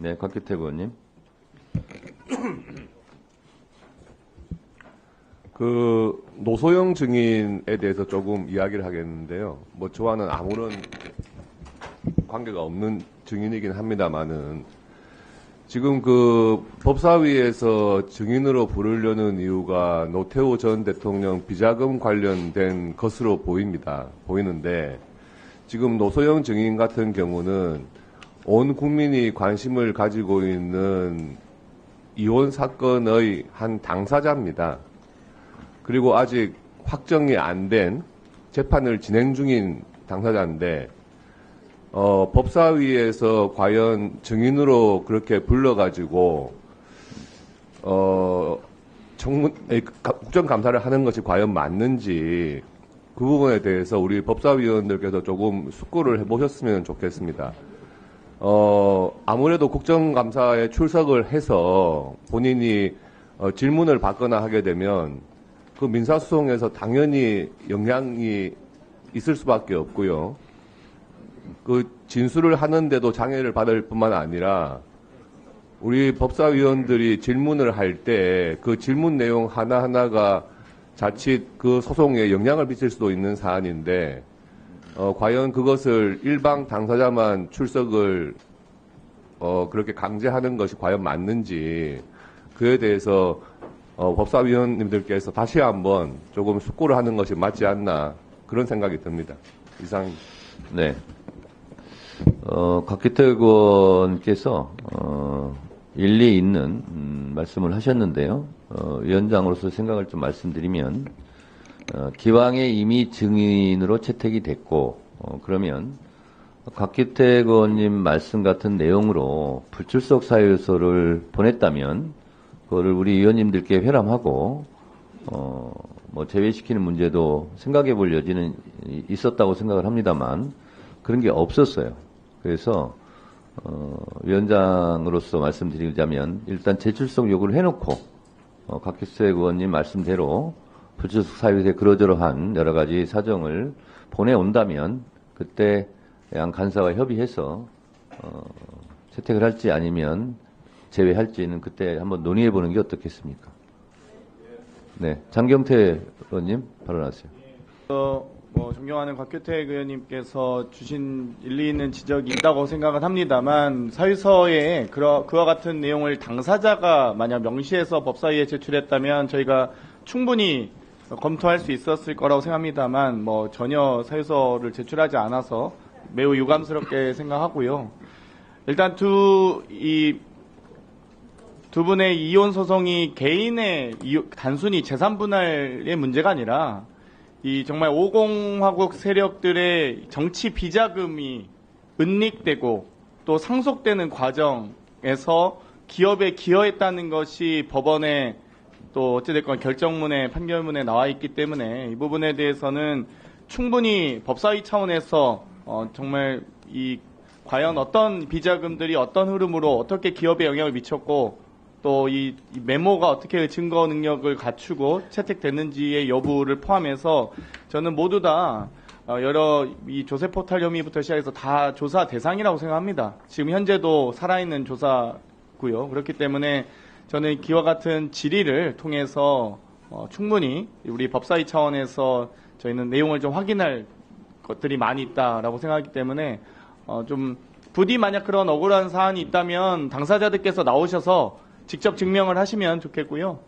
네, 곽규택 의원님. 노소영 증인에 대해서 조금 이야기를 하겠는데요. 뭐 저와는 아무런 관계가 없는 증인이긴 합니다만은 지금 법사위에서 증인으로 부르려는 이유가 노태우 전 대통령 비자금 관련된 것으로 보이는데 지금 노소영 증인 같은 경우는 온 국민이 관심을 가지고 있는 이혼 사건의 한 당사자입니다. 그리고 아직 확정이 안 된 재판을 진행 중인 당사자인데 법사위에서 과연 증인으로 그렇게 불러가지고 국정감사를 하는 것이 과연 맞는지 그 부분에 대해서 우리 법사위원들께서 조금 숙고를 해보셨으면 좋겠습니다. 아무래도 국정감사에 출석을 해서 본인이 질문을 받거나 하게 되면 그 민사소송에서 당연히 영향이 있을 수밖에 없고요. 그 진술을 하는데도 장애를 받을 뿐만 아니라 우리 법사위원들이 질문을 할 때 그 질문 내용 하나하나가 자칫 그 소송에 영향을 미칠 수도 있는 사안인데 과연 그것을 일방 당사자만 출석을 그렇게 강제하는 것이 과연 맞는지 그에 대해서 법사위원님들께서 다시 한번 조금 숙고를 하는 것이 맞지 않나 그런 생각이 듭니다. 이상입니다. 네. 곽규택 의원께서 일리 있는 말씀을 하셨는데요. 위원장으로서 생각을 좀 말씀드리면 기왕에 이미 증인으로 채택이 됐고 그러면 곽규택 의원님 말씀 같은 내용으로 불출석 사유서를 보냈다면 그거를 우리 위원님들께 회람하고 뭐 제외시키는 문제도 생각해 볼 여지는 있었다고 생각을 합니다만 그런 게 없었어요. 그래서 위원장으로서 말씀드리자면 일단 재출석 요구를 해놓고 곽규택 의원님 말씀대로 불출석 사유에 그러저러한 여러 가지 사정을 보내온다면 그때 양 간사와 협의해서 채택을 할지 아니면 제외할지는 그때 한번 논의해 보는 게 어떻겠습니까? 네, 장경태 의원님 발언하세요. 존경하는 곽규택 의원님께서 주신 일리 있는 지적이 있다고 생각은 합니다만 사유서에 그와 같은 내용을 당사자가 만약 명시해서 법사위에 제출했다면 저희가 충분히 검토할 수 있었을 거라고 생각합니다만 전혀 사유서를 제출하지 않아서 매우 유감스럽게 생각하고요. 일단 두 분의 이혼 소송이 개인의 단순히 재산 분할의 문제가 아니라 정말 오공화국 세력들의 정치 비자금이 은닉되고 또 상속되는 과정에서 기업에 기여했다는 것이 법원의 또 어찌됐건 결정문에 판결문에 나와 있기 때문에 이 부분에 대해서는 충분히 법사위 차원에서 정말 과연 어떤 비자금들이 어떤 흐름으로 어떻게 기업에 영향을 미쳤고 또 이 메모가 어떻게 증거 능력을 갖추고 채택됐는지의 여부를 포함해서 저는 모두 다 여러 이 조세 포탈 혐의부터 시작해서 다 조사 대상이라고 생각합니다. 지금 현재도 살아있는 조사고요. 그렇기 때문에 저는 기와 같은 질의를 통해서 충분히 우리 법사위 차원에서 저희는 내용을 좀 확인할 것들이 많이 있다라고 생각하기 때문에 좀 부디 만약 그런 억울한 사안이 있다면 당사자들께서 나오셔서 직접 증명을 하시면 좋겠고요.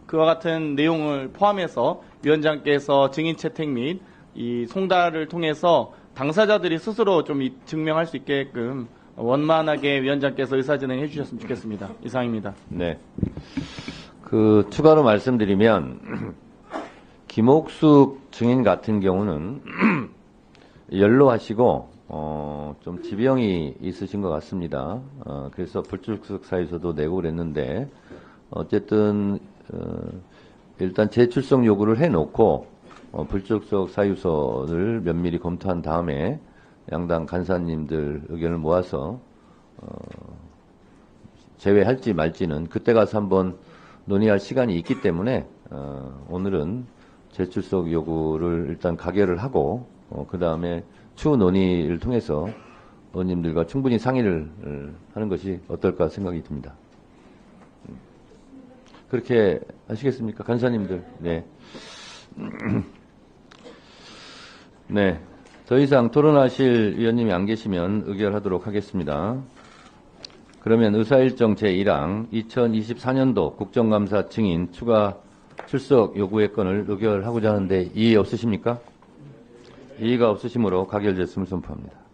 그와 같은 내용을 포함해서 위원장께서 증인 채택 및 이 송달을 통해서 당사자들이 스스로 좀 증명할 수 있게끔 원만하게 위원장께서 의사진행 해주셨으면 좋겠습니다. 이상입니다. 네. 추가로 말씀드리면 김옥숙 증인 같은 경우는 연로하시고 좀 지병이 있으신 것 같습니다. 그래서 불출석 사유서도 내고 그랬는데 어쨌든 일단 재출석 요구를 해놓고 불출석 사유서를 면밀히 검토한 다음에 양당 간사님들 의견을 모아서 제외할지 말지는 그때 가서 한번 논의할 시간이 있기 때문에 오늘은 재출석 요구를 일단 가결을 하고 그 다음에 추후 논의를 통해서 의원님들과 충분히 상의를 하는 것이 어떨까 생각이 듭니다. 그렇게 하시겠습니까? 간사님들. 네. 네. 더 이상 토론하실 위원님이 안 계시면 의결하도록 하겠습니다. 그러면 의사일정 제1항 2024년도 국정감사 증인 추가 출석 요구의 건을 의결하고자 하는데 이의 없으십니까? 이의가 없으시므로 가결됐음을 선포합니다.